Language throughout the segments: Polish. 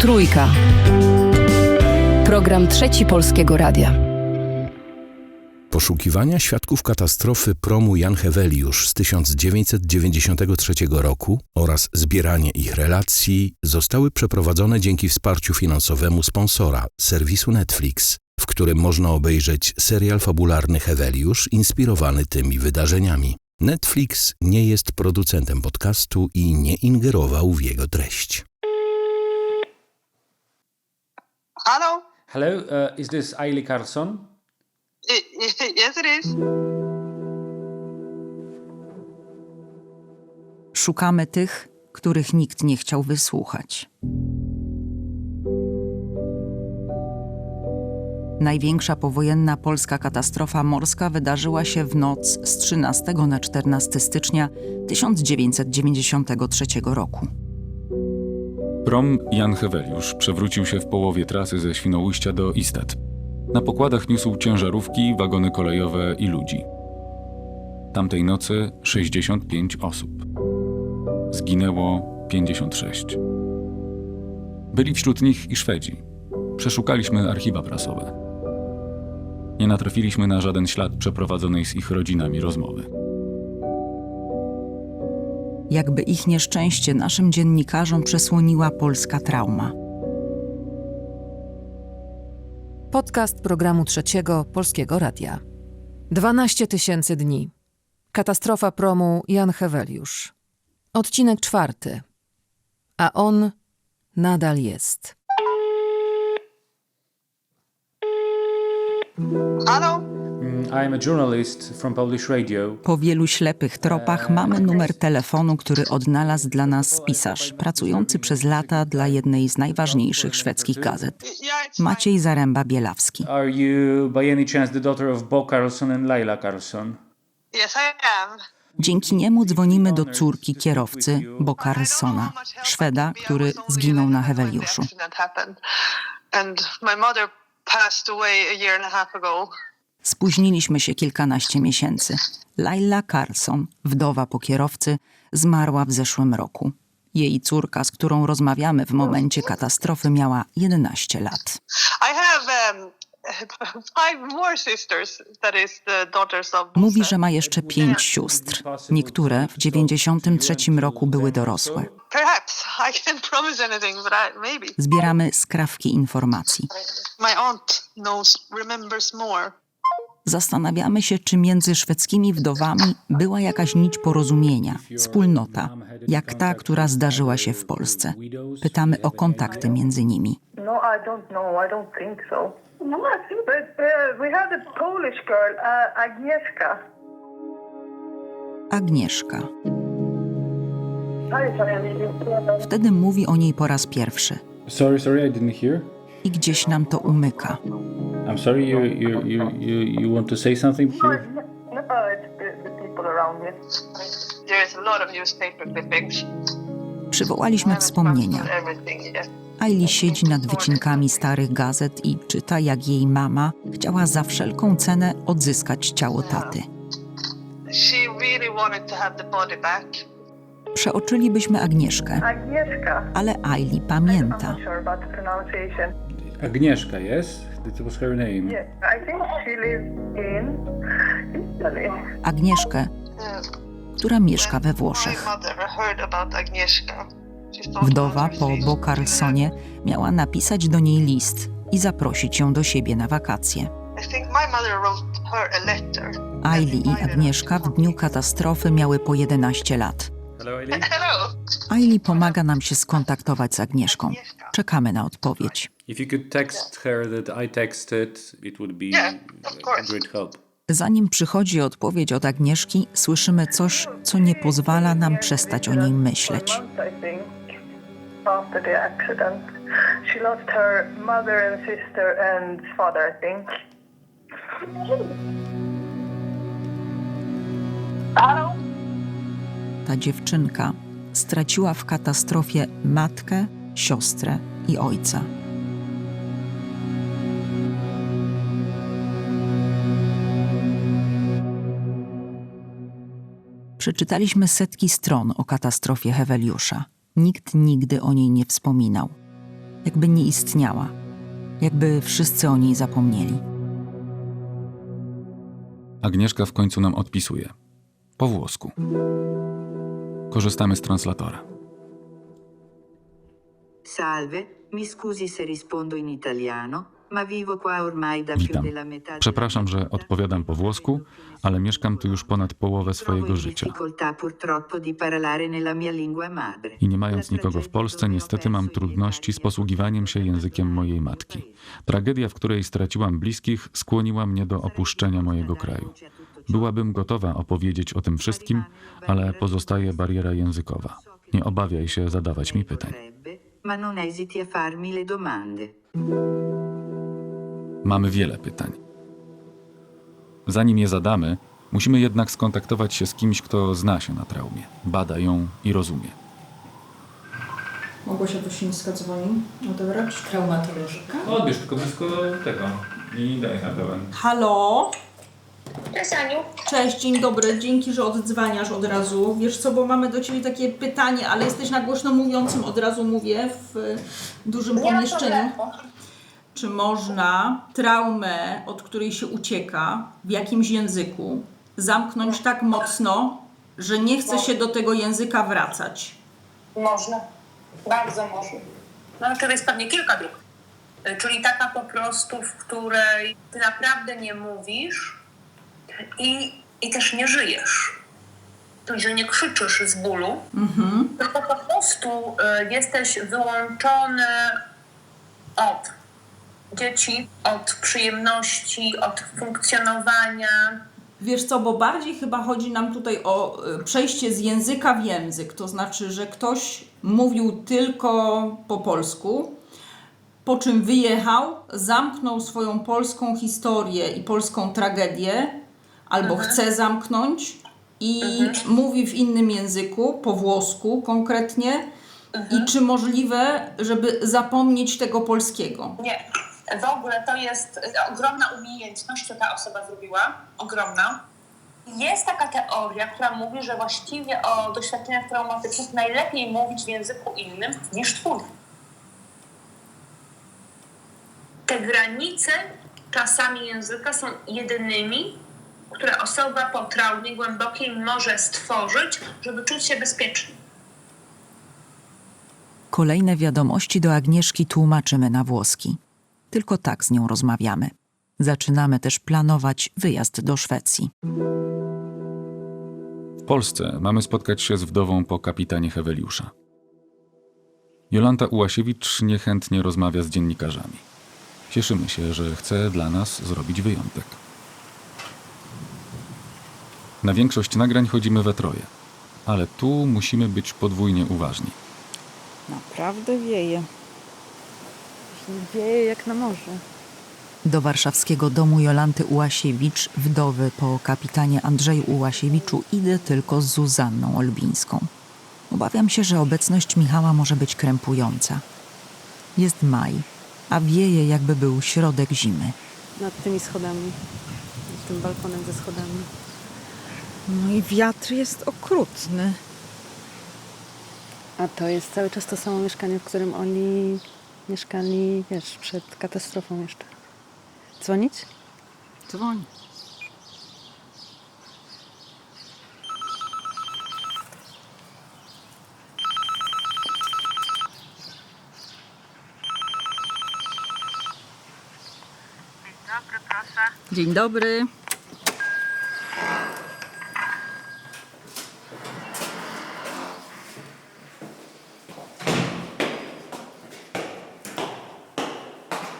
Trójka. Program Trzeci Polskiego Radia. Poszukiwania świadków katastrofy promu Jan Heweliusz z 1993 roku oraz zbieranie ich relacji zostały przeprowadzone dzięki wsparciu finansowemu sponsora, serwisu Netflix, w którym można obejrzeć serial fabularny Heweliusz inspirowany tymi wydarzeniami. Netflix nie jest producentem podcastu i nie ingerował w jego treść. Hello? Hello, is this Ailey Carlson? Yes, it is. Szukamy tych, których nikt nie chciał wysłuchać. Największa powojenna polska katastrofa morska wydarzyła się w noc z 13 na 14 stycznia 1993 roku. Prom Jan Heweliusz przewrócił się w połowie trasy ze Świnoujścia do Istet. Na pokładach niósł ciężarówki, wagony kolejowe i ludzi. Tamtej nocy 65 osób. Zginęło 56. Byli wśród nich i Szwedzi. Przeszukaliśmy archiwa prasowe. Nie natrafiliśmy na żaden ślad przeprowadzonej z ich rodzinami rozmowy. Jakby ich nieszczęście naszym dziennikarzom przesłoniła polska trauma. Podcast programu Trzeciego Polskiego Radia. 12 000 dni. Katastrofa promu Jan Heweliusz. Odcinek 4. A on nadal jest. Hello? I'm a journalist from Polish radio. Po wielu ślepych tropach mamy numer telefonu, który odnalazł dla nas pisarz, pracujący przez lata dla jednej z najważniejszych szwedzkich gazet. Maciej Zaręba-Bielawski. Are you by any chance the daughter of Bo Carlson and Laila Carlson? Yes, I am. Dzięki niemu dzwonimy do córki kierowcy, Bo Carlsona, Szweda, który zginął na Heweliuszu. And my mother passed away a year and a half ago. Spóźniliśmy się kilkanaście miesięcy. Laila Carlson, wdowa po kierowcy, zmarła w zeszłym roku. Jej córka, z którą rozmawiamy w momencie katastrofy, miała 11 lat. I have 5 more sisters, that is the daughters of... Mówi, że ma jeszcze 5 sióstr. Niektóre w 93 roku były dorosłe. Perhaps I can't promise anything, but maybe. Zbieramy skrawki informacji. My aunt remembers more. Zastanawiamy się, czy między szwedzkimi wdowami była jakaś nić porozumienia, wspólnota, jak ta, która zdarzyła się w Polsce. Pytamy o kontakty między nimi. No, I don't know. I don't think so. No, I think... But we had a Polish girl, Agnieszka. Agnieszka. Wtedy mówi o niej po raz pierwszy. Sorry, I didn't hear. I gdzieś nam to umyka. I'm sorry, you want to say something here? No, it's the people around me. There is a lot of newspaper clippings. Przywołaliśmy wspomnienia. Everything, yes. Aili siedzi nad wycinkami starych gazet i czyta, jak jej mama chciała za wszelką cenę odzyskać ciało taty. She really wanted to have the body back. Przeoczylibyśmy Agnieszkę, Agnieszka. ale Aili pamięta. I'm not sure about the pronunciation. Agnieszka, yes? That was her name. Yes, I think she lives in Italy. Agnieszkę, która mieszka we Włoszech. My mother heard about Agnieszka. She thought Wdowa about po her Bo Carlsonie miała napisać do niej list i zaprosić ją do siebie na wakacje. I think my mother wrote her a letter. Aili i Agnieszka w dniu katastrofy miały po 11 lat. Hello, Ailey. Hello. Aili pomaga nam się skontaktować z Agnieszką. Czekamy na odpowiedź. If you could text her that I texted, it would be Yeah, of a course. great help. Zanim przychodzi odpowiedź od Agnieszki, słyszymy coś, co nie pozwala nam przestać o niej myśleć. Months, I think, after the accident. She lost her mother and sister and father, I think. Hello? Ta dziewczynka straciła w katastrofie matkę, siostrę i ojca. Przeczytaliśmy setki stron o katastrofie Heweliusza. Nikt nigdy o niej nie wspominał. Jakby nie istniała. Jakby wszyscy o niej zapomnieli. Agnieszka w końcu nam odpisuje. Po włosku. Korzystamy z translatora. Salve, mi scusi se rispondo in italiano, ma vivo qua ormai da più Witam. della metà. Przepraszam, że odpowiadam po włosku, ale mieszkam tu już ponad połowę swojego życia. Difficoltà purtroppo di parlare nella mia lingua madre. I nie mając nikogo w Polsce, niestety mam trudności z posługiwaniem się językiem mojej matki. Tragedia, w której straciłam bliskich, skłoniła mnie do opuszczenia mojego kraju. Byłabym gotowa opowiedzieć o tym wszystkim, ale pozostaje bariera językowa. Nie obawiaj się zadawać mi pytań. Ma non esiti a farmi le domande. Mamy wiele pytań. Zanim je zadamy, musimy jednak skontaktować się z kimś, kto zna się na traumie, bada ją i rozumie. Małgosia Wosińska dzwoni. Odebrać? Traumatolożka. Odbierz tylko blisko tego i daj na pełen. Halo? Cześć, Aniu. Cześć, dzień dobry. Dzięki, że odzwaniasz od razu. Wiesz co, bo mamy do Ciebie takie pytanie, ale jesteś na głośno mówiącym, od razu mówię, w dużym pomieszczeniu. Czy można traumę, od której się ucieka, w jakimś języku zamknąć tak mocno, że nie chce się do tego języka wracać? Można, bardzo można. No ale to jest pewnie kilka dróg. Czyli taka po prostu, w której ty naprawdę nie mówisz i też nie żyjesz. Czyli, że nie krzyczysz z bólu, tylko po prostu jesteś wyłączony od dzieci, od przyjemności, od funkcjonowania. Wiesz co, bo bardziej chyba chodzi nam tutaj o przejście z języka w język. To znaczy, że ktoś mówił tylko po polsku, po czym wyjechał, zamknął swoją polską historię i polską tragedię, albo chce zamknąć i mówi w innym języku, po włosku konkretnie. I czy możliwe, żeby zapomnieć tego polskiego? Nie. W ogóle to jest ogromna umiejętność, co ta osoba zrobiła. Ogromna. Jest taka teoria, która mówi, że właściwie o doświadczeniach traumatycznych najlepiej mówić w języku innym niż twój. Te granice czasami języka są jedynymi, które osoba po traumie głębokiej może stworzyć, żeby czuć się bezpiecznie. Kolejne wiadomości do Agnieszki tłumaczymy na włoski. Tylko tak z nią rozmawiamy. Zaczynamy też planować wyjazd do Szwecji. W Polsce mamy spotkać się z wdową po kapitanie Heweliusza. Jolanta Ułasiewicz niechętnie rozmawia z dziennikarzami. Cieszymy się, że chce dla nas zrobić wyjątek. Na większość nagrań chodzimy we troje, ale tu musimy być podwójnie uważni. Naprawdę wieje. Wieje jak na morzu. Do warszawskiego domu Jolanty Ułasiewicz, wdowy po kapitanie Andrzeju Ułasiewiczu, idę tylko z Zuzanną Olbińską. Obawiam się, że obecność Michała może być krępująca. Jest maj, a wieje, jakby był środek zimy. Nad tymi schodami. Nad tym balkonem ze schodami. No i wiatr jest okrutny. A to jest cały czas to samo mieszkanie, w którym oni mieszkali, wiesz, przed katastrofą jeszcze. Dzwonić? Dzwoń. Dzień dobry.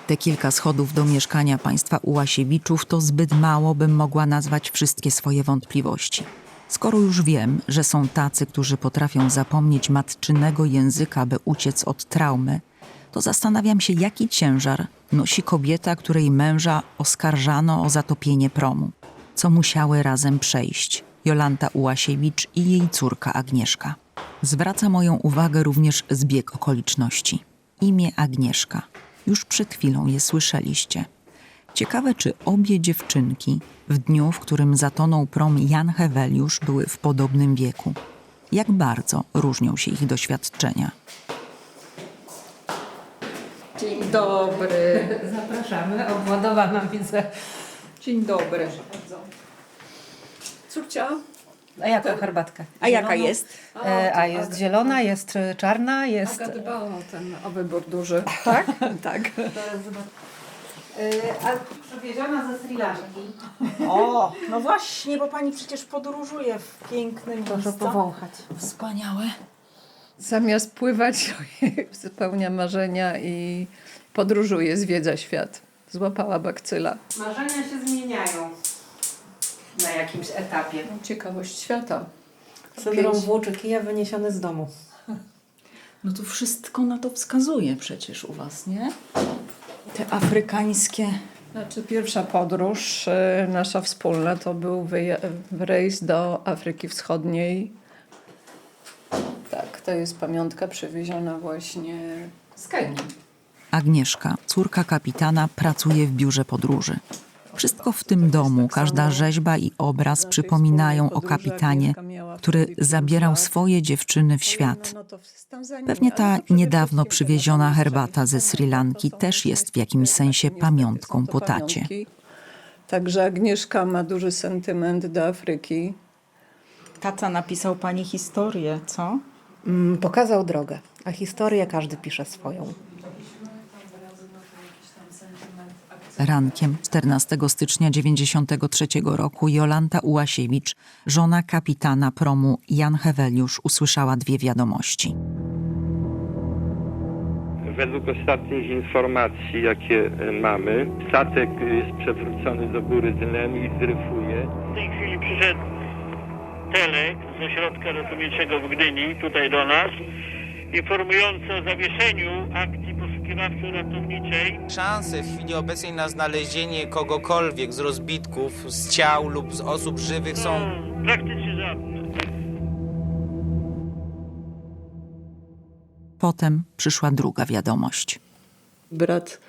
Te kilka schodów do mieszkania państwa Ułasiewiczów to zbyt mało, bym mogła nazwać wszystkie swoje wątpliwości. Skoro już wiem, że są tacy, którzy potrafią zapomnieć matczynego języka, by uciec od traumy, to zastanawiam się, jaki ciężar nosi kobieta, której męża oskarżano o zatopienie promu. Co musiały razem przejść Jolanta Ułasiewicz i jej córka Agnieszka. Zwraca moją uwagę również zbieg okoliczności. Imię Agnieszka. Już przed chwilą je słyszeliście. Ciekawe, czy obie dziewczynki w dniu, w którym zatonął prom Jan Heweliusz, były w podobnym wieku. Jak bardzo różnią się ich doświadczenia. Dzień dobry. Zapraszamy, obładowana widzę. Dzień dobry. Córcia. A jaką herbatkę? A jaka jest? A jest zielona, jest czarna, jest... Aga dbała o wybór duży. Tak? Tak. A przywieziona ze Sri Lanki. O, no właśnie, bo pani przecież podróżuje w pięknym Proszę miejscu. powąchać. Wspaniałe. Zamiast pływać, spełnia marzenia i podróżuje, zwiedza świat. Złapała bakcyla. Marzenia się zmieniają na jakimś etapie. Ciekawość świata. Syndrom włóczykija wyniesiony z domu. No to wszystko na to wskazuje przecież u was, nie? Te afrykańskie... Znaczy pierwsza podróż nasza wspólna to był rejs do Afryki Wschodniej. Tak, to jest pamiątka przywieziona właśnie z Kenii. Agnieszka, córka kapitana, pracuje w biurze podróży. Wszystko w tym domu, każda rzeźba i obraz przypominają o kapitanie, który zabierał swoje dziewczyny w świat. Pewnie ta niedawno przywieziona herbata ze Sri Lanki też jest w jakimś sensie pamiątką po tacie. Także Agnieszka ma duży sentyment do Afryki. Tata napisał pani historię, co? Pokazał drogę, a historię każdy pisze swoją. Rankiem 14 stycznia 1993 roku Jolanta Ułasiewicz, żona kapitana promu Jan Heweliusz, usłyszała 2 wiadomości. Według ostatnich informacji, jakie mamy, statek jest przewrócony do góry dnem i dryfuje. W tej chwili przyszedł telek z ośrodka ratowniczego w Gdyni, tutaj do nas, informujący o zawieszeniu akcji poszukiwawczo-ratowniczej. Szanse w chwili obecnej na znalezienie kogokolwiek z rozbitków, z ciał lub z osób żywych są praktycznie żadne. Potem przyszła druga wiadomość. Brat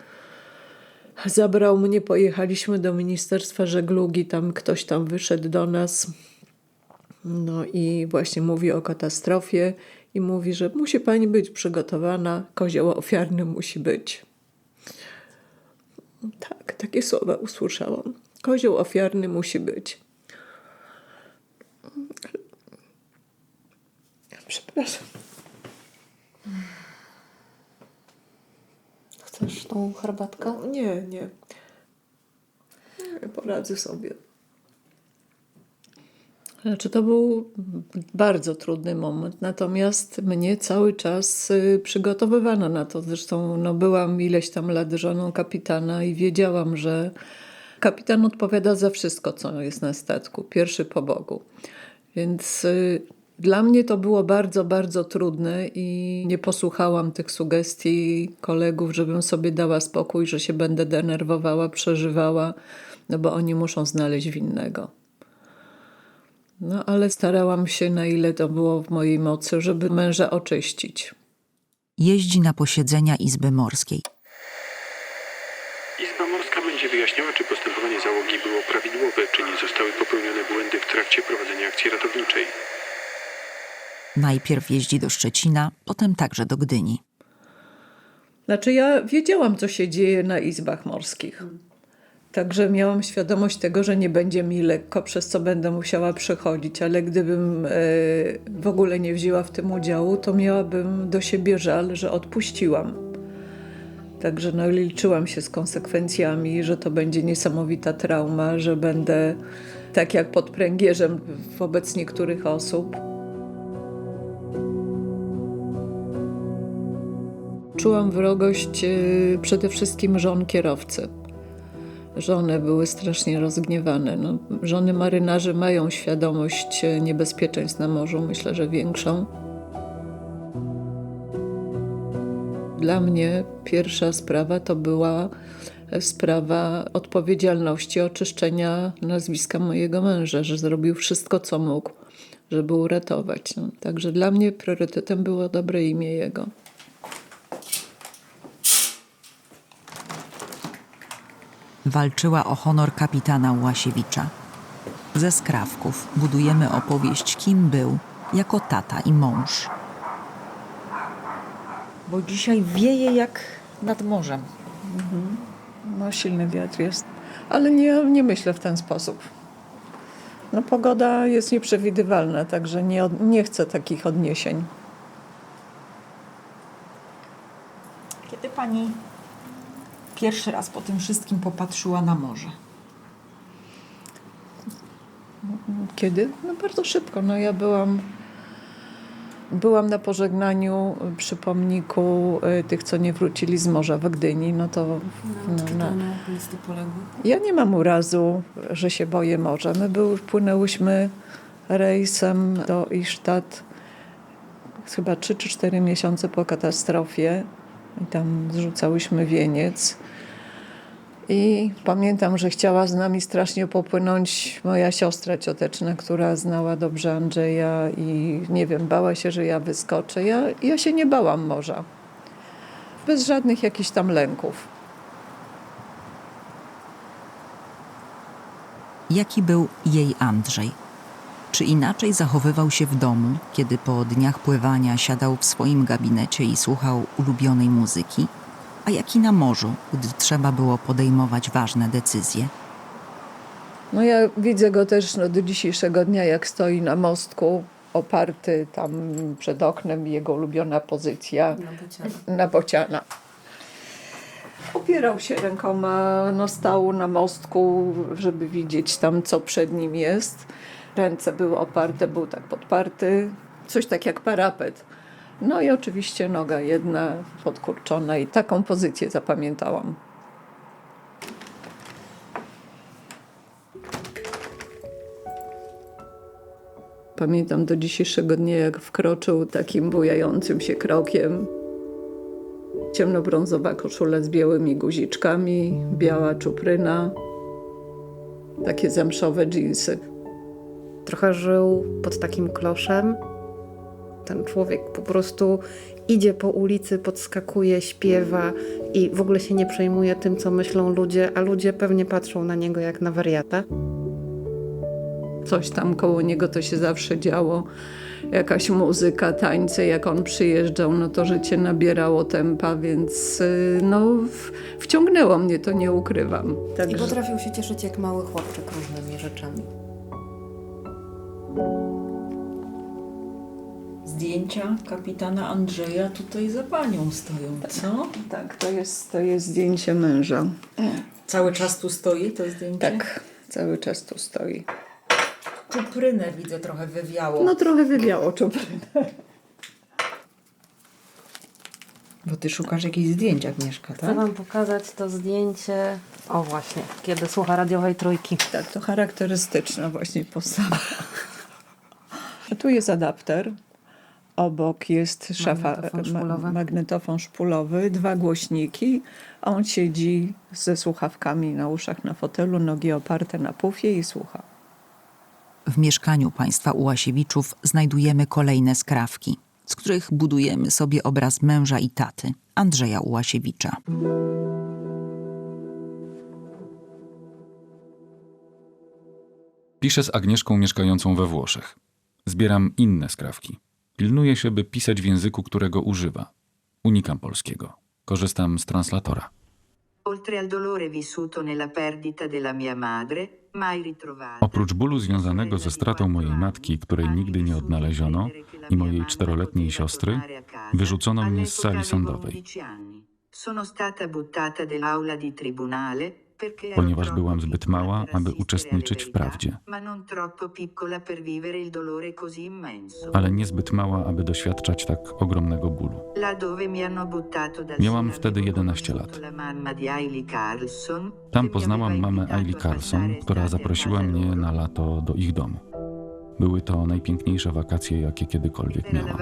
zabrał mnie, pojechaliśmy do Ministerstwa Żeglugi, tam ktoś tam wyszedł do nas. No i właśnie mówi o katastrofie i mówi, że musi pani być przygotowana, kozioł ofiarny musi być. Tak, takie słowa usłyszałam. Kozioł ofiarny musi być. Przepraszam. Chcesz tą herbatkę? Nie. Poradzę sobie. Znaczy, to był bardzo trudny moment, natomiast mnie cały czas przygotowywano na to. Zresztą byłam ileś tam lat żoną kapitana i wiedziałam, że kapitan odpowiada za wszystko, co jest na statku, pierwszy po Bogu. Więc dla mnie to było bardzo, bardzo trudne i nie posłuchałam tych sugestii kolegów, żebym sobie dała spokój, że się będę denerwowała, przeżywała, bo oni muszą znaleźć winnego. No ale starałam się, na ile to było w mojej mocy, żeby męża oczyścić. Jeździ na posiedzenia Izby Morskiej. Izba Morska będzie wyjaśniała, czy postępowanie załogi było prawidłowe, czy nie zostały popełnione błędy w trakcie prowadzenia akcji ratowniczej. Najpierw jeździ do Szczecina, potem także do Gdyni. Znaczy ja wiedziałam, co się dzieje na izbach morskich. Także miałam świadomość tego, że nie będzie mi lekko, przez co będę musiała przechodzić, ale gdybym w ogóle nie wzięła w tym udziału, to miałabym do siebie żal, że odpuściłam. Także liczyłam się z konsekwencjami, że to będzie niesamowita trauma, że będę tak jak pod pręgierzem wobec niektórych osób. Czułam wrogość przede wszystkim żon kierowcy. Żony były strasznie rozgniewane. Żony marynarzy mają świadomość niebezpieczeństw na morzu, myślę, że większą. Dla mnie pierwsza sprawa to była sprawa odpowiedzialności, oczyszczenia nazwiska mojego męża, że zrobił wszystko, co mógł, żeby uratować. Także dla mnie priorytetem było dobre imię jego. Walczyła o honor kapitana Ułasiewicza. Ze skrawków budujemy opowieść, kim był jako tata i mąż. Bo dzisiaj wieje jak nad morzem. No silny wiatr jest, ale nie myślę w ten sposób. No pogoda jest nieprzewidywalna, także nie chcę takich odniesień. Kiedy pani pierwszy raz po tym wszystkim popatrzyła na morze? Kiedy? No bardzo szybko. No ja byłam na pożegnaniu przy pomniku tych, co nie wrócili z morza w Gdyni. No to listy poległych. ja nie mam urazu, że się boję morza. My wpłynęłyśmy rejsem do Isztat chyba 3 czy 4 miesiące po katastrofie i tam zrzucałyśmy wieniec. I pamiętam, że chciała z nami strasznie popłynąć moja siostra cioteczna, która znała dobrze Andrzeja i nie wiem, bała się, że ja wyskoczę. Ja się nie bałam morza. Bez żadnych jakichś tam lęków. Jaki był jej Andrzej? Czy inaczej zachowywał się w domu, kiedy po dniach pływania siadał w swoim gabinecie i słuchał ulubionej muzyki? A jaki na morzu, gdy trzeba było podejmować ważne decyzje? No ja widzę go też do dzisiejszego dnia, jak stoi na mostku, oparty tam przed oknem, jego ulubiona pozycja na bociana. Opierał się rękoma, stał na mostku, żeby widzieć tam, co przed nim jest. Ręce były oparte, był tak podparty, coś tak jak parapet. No i oczywiście noga jedna podkurczona i taką pozycję zapamiętałam. Pamiętam do dzisiejszego dnia, jak wkroczył takim bujającym się krokiem. Ciemnobrązowa koszula z białymi guziczkami, biała czupryna, takie zamszowe dżinsy. Trochę żył pod takim kloszem. Ten człowiek po prostu idzie po ulicy, podskakuje, śpiewa i w ogóle się nie przejmuje tym, co myślą ludzie, a ludzie pewnie patrzą na niego jak na wariata. Coś tam koło niego to się zawsze działo. Jakaś muzyka, tańce, jak on przyjeżdżał, no to życie nabierało tempa, więc wciągnęło mnie, to nie ukrywam. I potrafił się cieszyć jak mały chłopczyk różnymi rzeczami. Zdjęcia kapitana Andrzeja tutaj za panią stoją, co? Tak, to jest zdjęcie męża. Cały czas tu stoi to zdjęcie? Tak, cały czas tu stoi. Czuprynę widzę, trochę wywiało. No trochę wywiało czuprynę. Bo ty szukasz jakichś zdjęć, Agnieszka, tak? Chcę wam pokazać to zdjęcie, o właśnie, kiedy słucha radiowej trójki. Tak, to charakterystyczna właśnie postawa. A tu jest adapter. Obok jest szafa, magnetofon szpulowy, 2 głośniki, a on siedzi ze słuchawkami na uszach na fotelu, nogi oparte na pufie i słucha. W mieszkaniu państwa Ułasiewiczów znajdujemy kolejne skrawki, z których budujemy sobie obraz męża i taty, Andrzeja Ułasiewicza. Piszę z Agnieszką mieszkającą we Włoszech. Zbieram inne skrawki. Pilnuję się, by pisać w języku, którego używa. Unikam polskiego. Korzystam z translatora. Oltre al dolore vissuto nella perdita della mia madre, mai ritrovata. Oprócz bólu związanego ze stratą mojej matki, której nigdy nie odnaleziono, i mojej 4-letniej siostry, wyrzucono mnie z sali sądowej. Sono stata buttata dell'aula di tribunale ponieważ byłam zbyt mała, aby uczestniczyć w prawdzie, ale niezbyt mała, aby doświadczać tak ogromnego bólu. Miałam wtedy 11 lat. Tam poznałam mamę Ailey Carlson, która zaprosiła mnie na lato do ich domu. Były to najpiękniejsze wakacje, jakie kiedykolwiek miałam.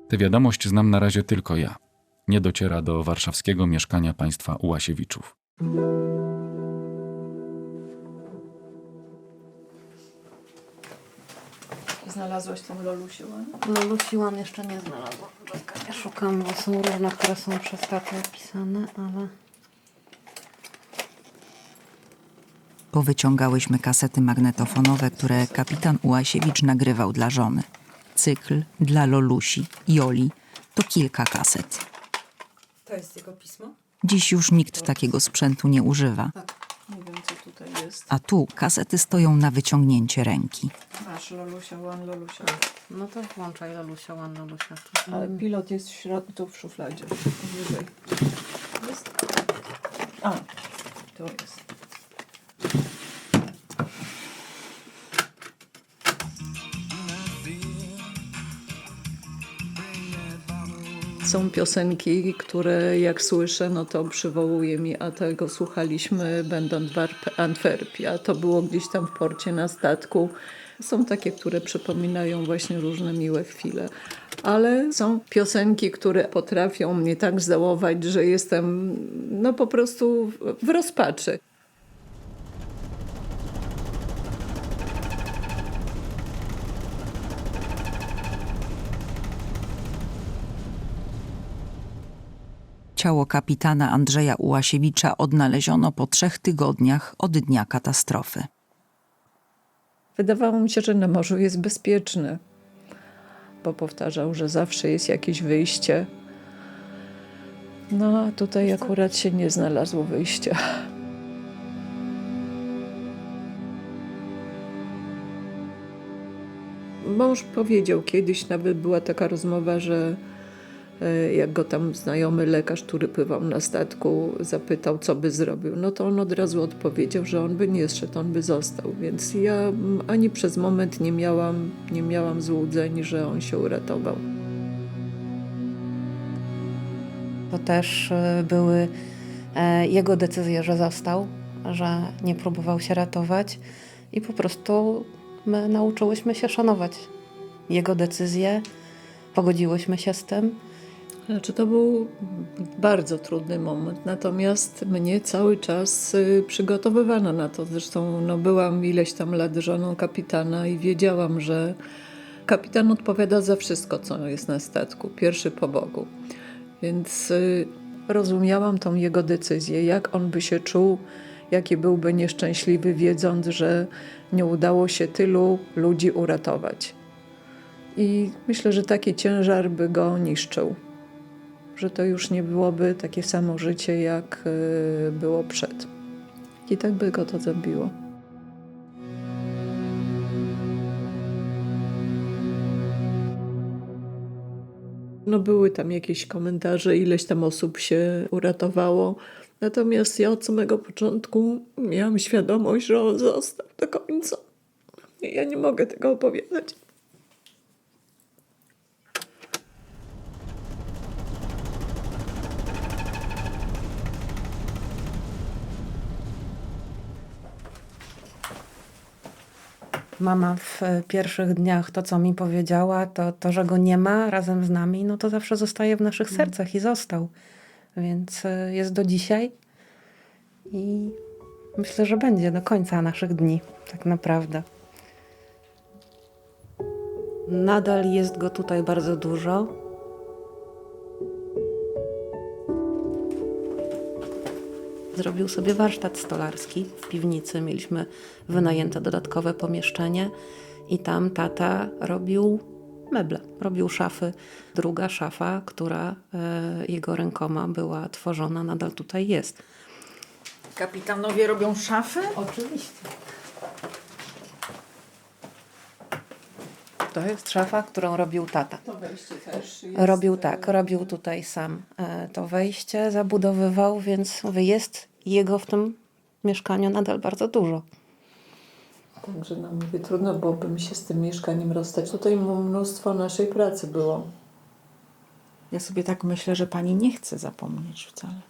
Tę wiadomość znam na razie tylko ja. Nie dociera do warszawskiego mieszkania państwa Ułasiewiczów. Znalazłaś tą Lolusiłan? Lolusiłan jeszcze nie znalazłam. Ja szukam, bo są różne, które są przez tatę opisane, ale... Powyciągałyśmy kasety magnetofonowe, które kapitan Ułasiewicz nagrywał dla żony. Cykl dla Lolusi, Joli, to kilka kaset. To jest jego pismo? Dziś już nikt takiego sprzętu nie używa. Nie wiem, co tutaj jest. A tu kasety stoją na wyciągnięcie ręki. Masz Lolusia One, Lolusia. No to włączaj Lolusia One, Lolusia. Ale pilot jest w środku, tu w szufladzie. Wyżej. Jest? A, tu jest. Są piosenki, które jak słyszę, no to przywołuje mi, a tego słuchaliśmy będąc w Antwerpii, a to było gdzieś tam w porcie na statku. Są takie, które przypominają właśnie różne miłe chwile. Ale są piosenki, które potrafią mnie tak zdałować, że jestem no po prostu w rozpaczy. Ciało kapitana Andrzeja Ułasiewicza odnaleziono po 3 tygodniach od dnia katastrofy. Wydawało mi się, że na morzu jest bezpieczne, bo powtarzał, że zawsze jest jakieś wyjście. No a tutaj akurat się nie znalazło wyjścia. Mąż powiedział kiedyś, nawet była taka rozmowa, że jak go tam znajomy lekarz, który pływał na statku, zapytał, co by zrobił, no to on od razu odpowiedział, że on by nie zszedł, on by został. Więc ja ani przez moment nie miałam złudzeń, że on się uratował. To też były jego decyzje, że został, że nie próbował się ratować i po prostu my nauczyłyśmy się szanować jego decyzje, pogodziłyśmy się z tym. Znaczy, to był bardzo trudny moment, natomiast mnie cały czas przygotowywano na to. Zresztą no, byłam ileś tam lat żoną kapitana i wiedziałam, że kapitan odpowiada za wszystko, co jest na statku, pierwszy po Bogu. Więc rozumiałam tą jego decyzję, jak on by się czuł, jaki byłby nieszczęśliwy, wiedząc, że nie udało się tylu ludzi uratować. I myślę, że taki ciężar by go niszczył. Że to już nie byłoby takie samo życie, jak było przed. I tak by go to zabiło. No były tam jakieś komentarze, ileś tam osób się uratowało. Natomiast ja od samego początku miałam świadomość, że on został do końca. I ja nie mogę tego opowiadać. Mama w pierwszych dniach to, co mi powiedziała, to, że go nie ma razem z nami, no to zawsze zostaje w naszych sercach i został. Więc jest do dzisiaj i myślę, że będzie do końca naszych dni, tak naprawdę. Nadal jest go tutaj bardzo dużo. Zrobił sobie warsztat stolarski w piwnicy. Mieliśmy wynajęte dodatkowe pomieszczenie i tam tata robił meble, robił szafy. Druga szafa, która jego rękoma była tworzona, nadal tutaj jest. Kapitanowie robią szafy? Oczywiście. To jest szafa, którą robił tata. To wejście też jest... Robił tutaj sam to wejście, zabudowywał, więc jest jego w tym mieszkaniu nadal bardzo dużo. Także no mówię, trudno byłoby mi się z tym mieszkaniem rozstać. Tutaj mnóstwo naszej pracy było. Ja sobie tak myślę, że pani nie chce zapomnieć wcale.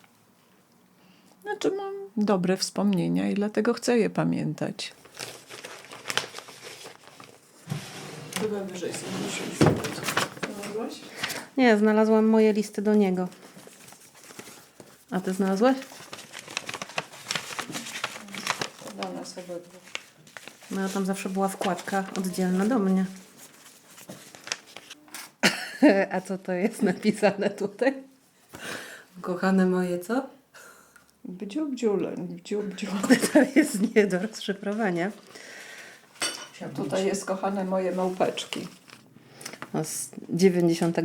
Znaczy mam dobre wspomnienia i dlatego chcę je pamiętać. Chyba wyżej sobie znalazłaś? Nie, znalazłam moje listy do niego. A ty znalazłaś? Do nas obydwu. No tam zawsze była wkładka oddzielna do mnie. A co to jest napisane tutaj? Kochane moje co? Bdziu, bdziule, bdziu, bdziu. To jest nie do rozszyfrowania. Tutaj jest kochane moje małpeczki. No, z 90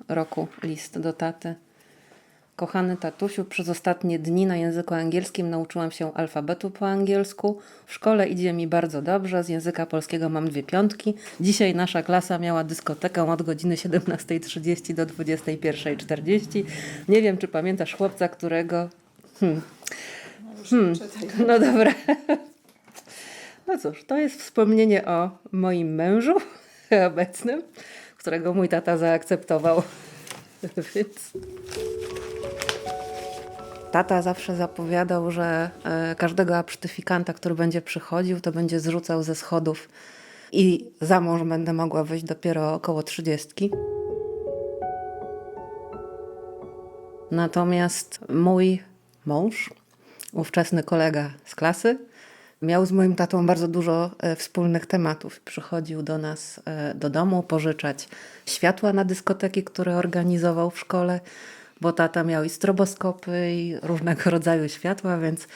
roku list do taty. Kochany tatusiu, przez ostatnie dni na języku angielskim nauczyłam się alfabetu po angielsku. W szkole idzie mi bardzo dobrze, z języka polskiego mam 2 piątki. Dzisiaj nasza klasa miała dyskotekę od godziny 17:30 do 21:40. Nie wiem, czy pamiętasz chłopca, którego... No dobra. No cóż, to jest wspomnienie o moim mężu obecnym, którego mój tata zaakceptował. Więc... Tata zawsze zapowiadał, że każdego absztyfikanta, który będzie przychodził, to będzie zrzucał ze schodów i za mąż będę mogła wyjść dopiero około 30. Natomiast mój mąż, ówczesny kolega z klasy, miał z moim tatą bardzo dużo wspólnych tematów. Przychodził do nas do domu pożyczać światła na dyskoteki, które organizował w szkole, bo tata miał i stroboskopy, i różnego rodzaju światła, więc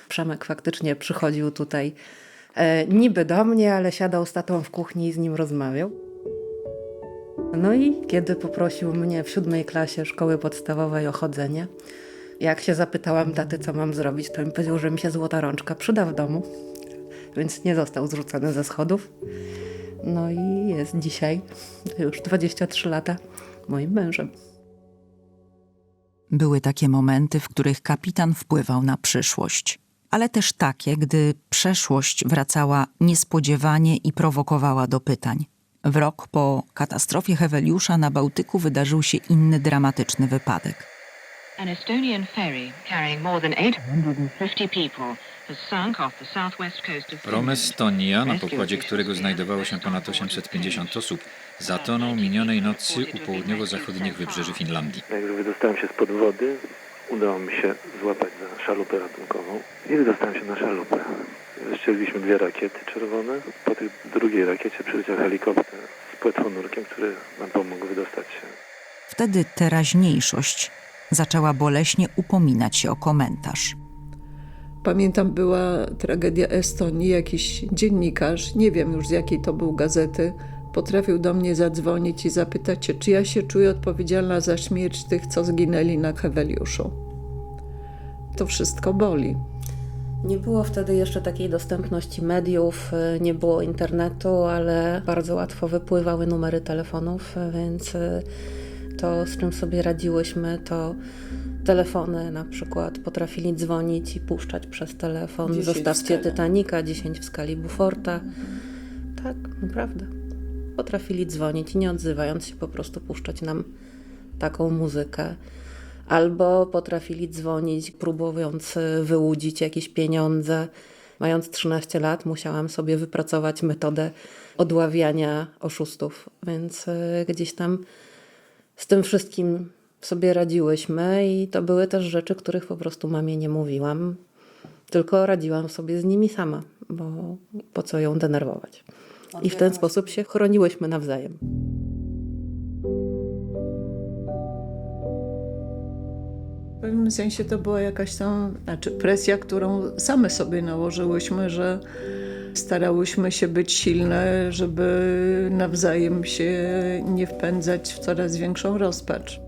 Przemek faktycznie przychodził tutaj niby do mnie, ale siadał z tatą w kuchni i z nim rozmawiał. No i kiedy poprosił mnie w 7. klasie szkoły podstawowej o chodzenie, jak się zapytałam taty, co mam zrobić, to mi powiedział, że mi się złota rączka przyda w domu, więc nie został zrzucony ze schodów. No i jest dzisiaj, już 23 lata, moim mężem. Były takie momenty, w których kapitan wpływał na przyszłość, ale też takie, gdy przeszłość wracała niespodziewanie i prowokowała do pytań. W rok po katastrofie Heweliusza na Bałtyku wydarzył się inny dramatyczny wypadek. An Estonian ferry carrying more than 850 people has sunk off the southwest coast of Prom Estonia, na pokładzie którego znajdowało się ponad 850 osób, zatonął minionej nocy u południowo-zachodnich wybrzeży Finlandii. Jak wydostałem się spod wody, udało mi się złapać za szalupę ratunkową i wydostałem się na szalupę. Zestrzeliśmy 2 rakiety czerwone. Po tej drugiej rakiecie przyleciał helikopter z płetwonurkiem, który nam pomógł wydostać się. Wtedy teraźniejszość zaczęła boleśnie upominać się o komentarz. Pamiętam, była tragedia Estonii, jakiś dziennikarz, nie wiem już z jakiej to był gazety, potrafił do mnie zadzwonić i zapytać się, czy ja się czuję odpowiedzialna za śmierć tych, co zginęli na Heweliuszu. To wszystko boli. Nie było wtedy jeszcze takiej dostępności mediów, nie było internetu, ale bardzo łatwo wypływały numery telefonów, więc to, z czym sobie radziłyśmy, to telefony na przykład. Potrafili dzwonić i puszczać przez telefon. Zostawcie Titanica, 10 w skali Beauforta. Tak, naprawdę. Potrafili dzwonić i nie odzywając się po prostu puszczać nam taką muzykę. Albo potrafili dzwonić, próbując wyłudzić jakieś pieniądze. Mając 13 lat musiałam sobie wypracować metodę odławiania oszustów, więc gdzieś tam z tym wszystkim sobie radziłyśmy i to były też rzeczy, których po prostu mamie nie mówiłam, tylko radziłam sobie z nimi sama, bo po co ją denerwować. I w ten sposób się chroniłyśmy nawzajem. W pewnym sensie to była jakaś tam, presja, którą same sobie nałożyłyśmy, że starałyśmy się być silne, żeby nawzajem się nie wpędzać w coraz większą rozpacz.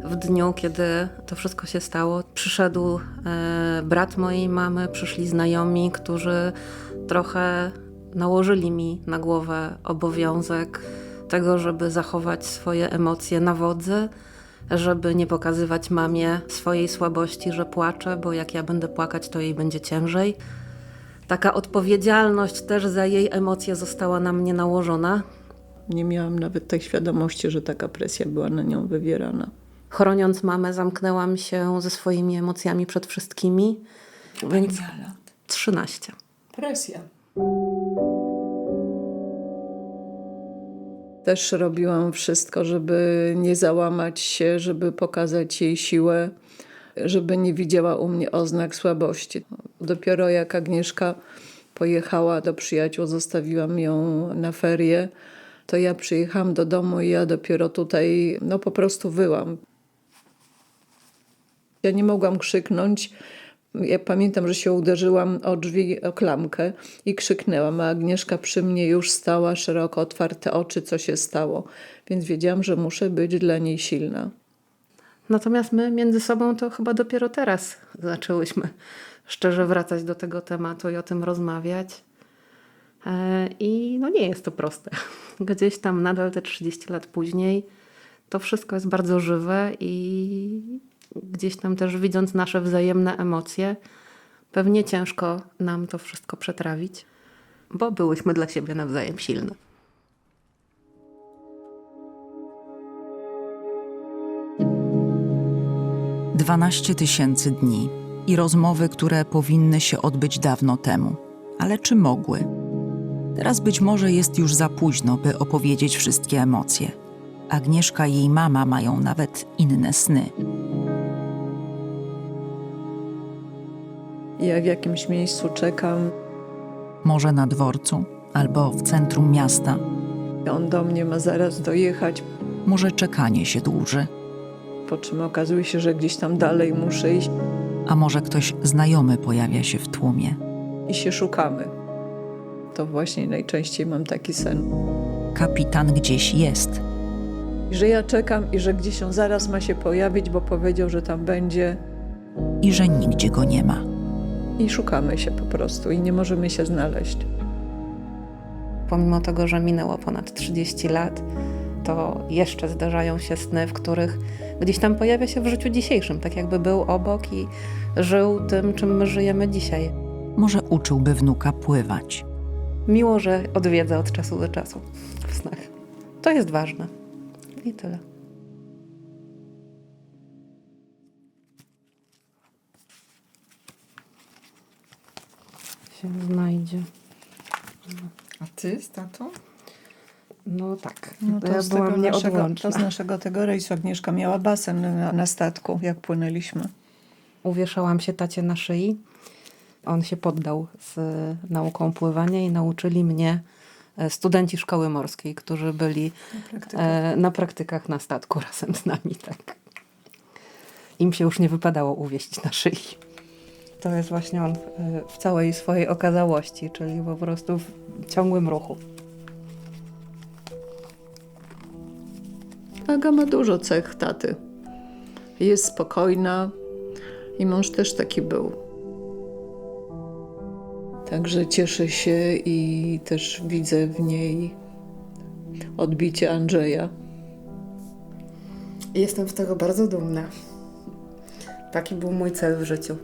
W dniu, kiedy to wszystko się stało, przyszedł brat mojej mamy, przyszli znajomi, którzy trochę nałożyli mi na głowę obowiązek tego, żeby zachować swoje emocje na wodzy, żeby nie pokazywać mamie swojej słabości, że płaczę, bo jak ja będę płakać, to jej będzie ciężej. Taka odpowiedzialność też za jej emocje została na mnie nałożona. Nie miałam nawet tej świadomości, że taka presja była na nią wywierana. Chroniąc mamę, zamknęłam się ze swoimi emocjami przed wszystkimi. Więc 13. Presja. Też robiłam wszystko, żeby nie załamać się, żeby pokazać jej siłę, żeby nie widziała u mnie oznak słabości. Dopiero jak Agnieszka pojechała do przyjaciół, zostawiłam ją na ferie, to ja przyjechałam do domu i ja dopiero tutaj po prostu wyłam. Ja nie mogłam krzyknąć, Ja pamiętam, że się uderzyłam o drzwi, o klamkę i krzyknęłam, a Agnieszka przy mnie już stała, szeroko otwarte oczy, co się stało. Więc wiedziałam, że muszę być dla niej silna. Natomiast my między sobą to chyba dopiero teraz zaczęłyśmy szczerze wracać do tego tematu i o tym rozmawiać. I no nie jest to proste. Gdzieś tam nadal te 30 lat później to wszystko jest bardzo żywe i gdzieś tam też widząc nasze wzajemne emocje, pewnie ciężko nam to wszystko przetrawić, bo byłyśmy dla siebie nawzajem silne. - 12 000 dni i rozmowy, które powinny się odbyć dawno temu. Ale czy mogły? Teraz być może jest już za późno, by opowiedzieć wszystkie emocje. Agnieszka i jej mama mają nawet inne sny. Ja w jakimś miejscu czekam. Może na dworcu, albo w centrum miasta. On do mnie ma zaraz dojechać. Może czekanie się dłuży. Po czym okazuje się, że gdzieś tam dalej muszę iść. A może ktoś znajomy pojawia się w tłumie. I się szukamy. To właśnie najczęściej mam taki sen. Kapitan gdzieś jest. Że ja czekam i że gdzieś on zaraz ma się pojawić, bo powiedział, że tam będzie. I że nigdzie go nie ma. I szukamy się po prostu i nie możemy się znaleźć. Pomimo tego, że minęło ponad 30 lat, to jeszcze zdarzają się sny, w których gdzieś tam pojawia się w życiu dzisiejszym, tak jakby był obok i żył tym, czym my żyjemy dzisiaj. Może uczyłby wnuka pływać. Miło, że odwiedza od czasu do czasu w snach. To jest ważne. I tyle. Się znajdzie. A ty z tatą? No tak. No to ja byłam nieodłączna. To z naszego tego rejsu Agnieszka miała basen na statku, jak płynęliśmy. Uwieszałam się tacie na szyi. On się poddał z nauką pływania i nauczyli mnie studenci szkoły morskiej, którzy byli na praktykach na statku razem z nami. Tak. Im się już nie wypadało uwieść na szyi. To jest właśnie on w całej swojej okazałości, czyli po prostu w ciągłym ruchu. Aga ma dużo cech taty. Jest spokojna i mąż też taki był. Także cieszę się i też widzę w niej odbicie Andrzeja. Jestem z tego bardzo dumna. Taki był mój cel w życiu.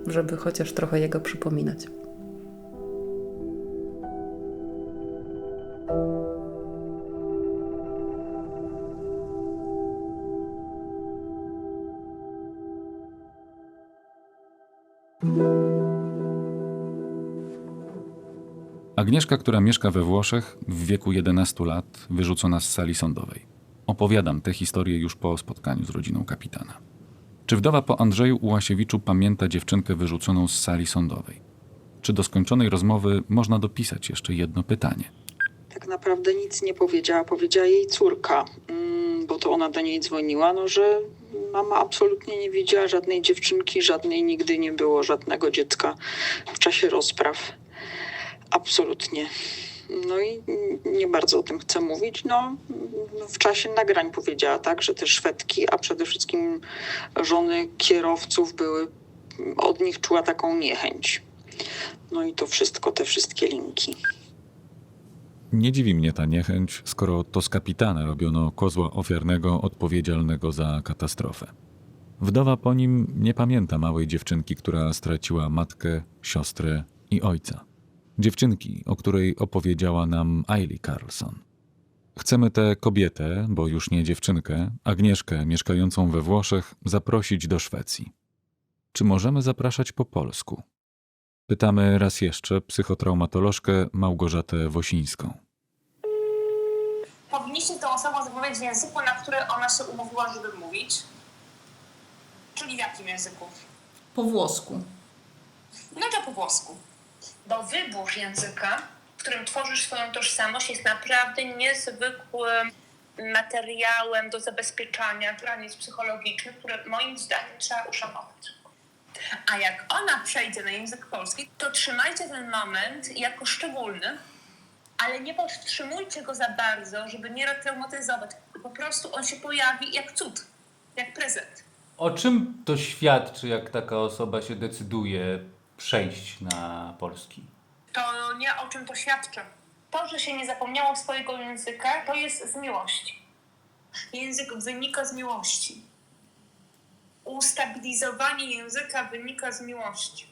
Żeby chociaż trochę jego przypominać. Agnieszka, która mieszka we Włoszech, w wieku 11 lat, wyrzucona z sali sądowej. Opowiadam tę historię już po spotkaniu z rodziną kapitana. Czy wdowa po Andrzeju Ułasiewiczu pamięta dziewczynkę wyrzuconą z sali sądowej? Czy do skończonej rozmowy można dopisać jeszcze jedno pytanie? Tak naprawdę nic nie powiedziała. Powiedziała jej córka, bo to ona do niej dzwoniła, no, że mama absolutnie nie widziała żadnej dziewczynki, żadnej nigdy nie było, żadnego dziecka w czasie rozpraw. Absolutnie. No i nie bardzo o tym chcę mówić. No, w czasie nagrań powiedziała tak, że te Szwedki, a przede wszystkim żony kierowców były, od nich czuła taką niechęć. No i to wszystko, te wszystkie linki. Nie dziwi mnie ta niechęć, skoro to z kapitana robiono kozła ofiarnego odpowiedzialnego za katastrofę. Wdowa po nim nie pamięta małej dziewczynki, która straciła matkę, siostrę i ojca. Dziewczynki, o której opowiedziała nam Aili Carlson. Chcemy tę kobietę, bo już nie dziewczynkę, Agnieszkę, mieszkającą we Włoszech, zaprosić do Szwecji. Czy możemy zapraszać po polsku? Pytamy raz jeszcze psychotraumatolożkę Małgorzatę Wosińską. Powinniście z tą osobą rozmawiać w języku, na który ona się umówiła, żeby mówić. Czyli w jakim języku? Po włosku. No to po włosku. Bo wybór języka, w którym tworzysz swoją tożsamość, jest naprawdę niezwykłym materiałem do zabezpieczania granic psychologicznych, które moim zdaniem trzeba uszanować. A jak ona przejdzie na język polski, to trzymajcie ten moment jako szczególny, ale nie powstrzymujcie go za bardzo, żeby nie retraumatyzować. Po prostu on się pojawi jak cud, jak prezent. O czym to świadczy, jak taka osoba się decyduje przejść na polski? To nie o czym to świadczy. To, że się nie zapomniało swojego języka, to jest z miłości. Język wynika z miłości. Ustabilizowanie języka wynika z miłości.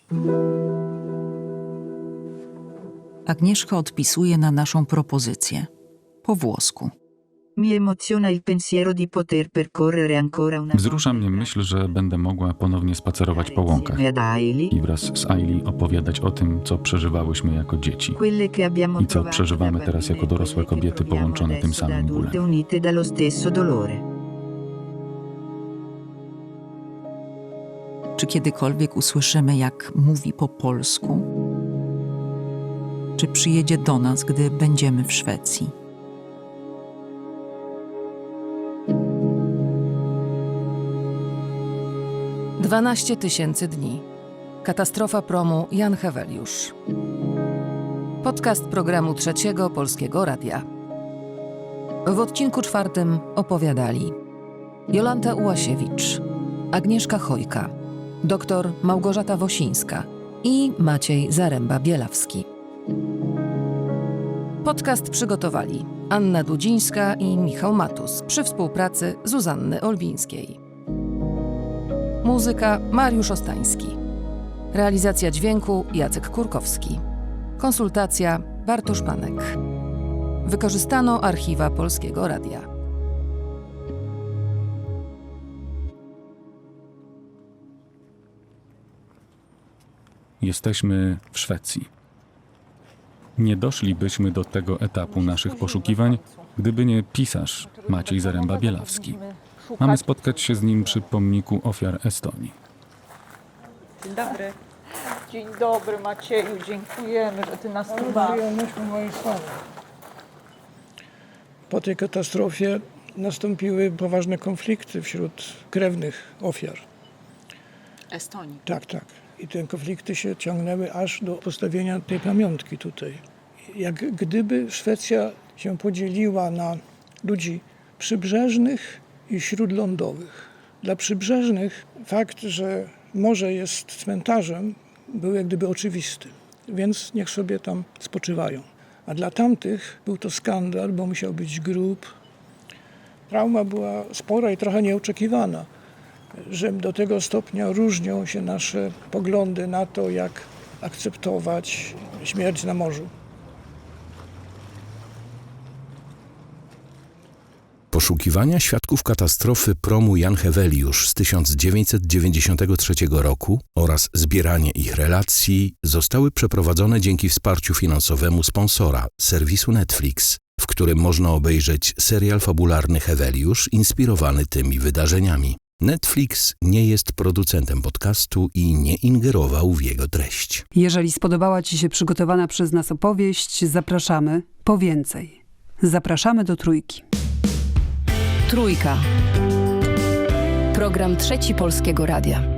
Agnieszka odpisuje na naszą propozycję po włosku. Mi emoziona il pensiero di poter percorrere ancora una Wzrusza mnie myśl, że będę mogła ponownie spacerować po łąkach i wraz z Aili opowiadać o tym, co przeżywałyśmy jako dzieci i co przeżywamy teraz jako dorosłe kobiety połączone tym samym bólem. unite dallo stesso dolore. Czy kiedykolwiek usłyszymy, jak mówi po polsku? Czy przyjedzie do nas, gdy będziemy w Szwecji? Dwanaście tysięcy dni. Katastrofa promu Jan Heweliusz. Podcast programu Trzeciego Polskiego Radia. W odcinku 4 opowiadali Jolanta Ułasiewicz, Agnieszka Chojka, dr Małgorzata Wosińska i Maciej Zaręba-Bielawski. Podcast przygotowali Anna Dudzińska i Michał Matus przy współpracy Zuzanny Olbińskiej. Muzyka Mariusz Ostański. Realizacja dźwięku Jacek Kurkowski. Konsultacja Bartosz Panek. Wykorzystano archiwa Polskiego Radia. Jesteśmy w Szwecji. Nie doszlibyśmy do tego etapu naszych poszukiwań, gdyby nie pisarz Maciej Zaręba-Bielawski. Mamy spotkać się z nim przy pomniku ofiar Estonii. Dzień dobry. Dzień dobry, Macieju. Dziękujemy, że ty nas tu bawisz. Po tej katastrofie nastąpiły poważne konflikty wśród krewnych ofiar. Estonii. Tak. I te konflikty się ciągnęły aż do postawienia tej pamiątki tutaj. Jak gdyby Szwecja się podzieliła na ludzi przybrzeżnych i śródlądowych. Dla przybrzeżnych fakt, że morze jest cmentarzem, był jak gdyby oczywisty, więc niech sobie tam spoczywają. A dla tamtych był to skandal, bo musiał być grób. Trauma była spora i trochę nieoczekiwana, że do tego stopnia różnią się nasze poglądy na to, jak akceptować śmierć na morzu. Poszukiwania świadków katastrofy promu Jan Heweliusz z 1993 roku oraz zbieranie ich relacji zostały przeprowadzone dzięki wsparciu finansowemu sponsora, serwisu Netflix, w którym można obejrzeć serial fabularny Heweliusz inspirowany tymi wydarzeniami. Netflix nie jest producentem podcastu i nie ingerował w jego treść. Jeżeli spodobała Ci się przygotowana przez nas opowieść, zapraszamy po więcej. Zapraszamy do Trójki. Trójka. Program Trzeci Polskiego Radia.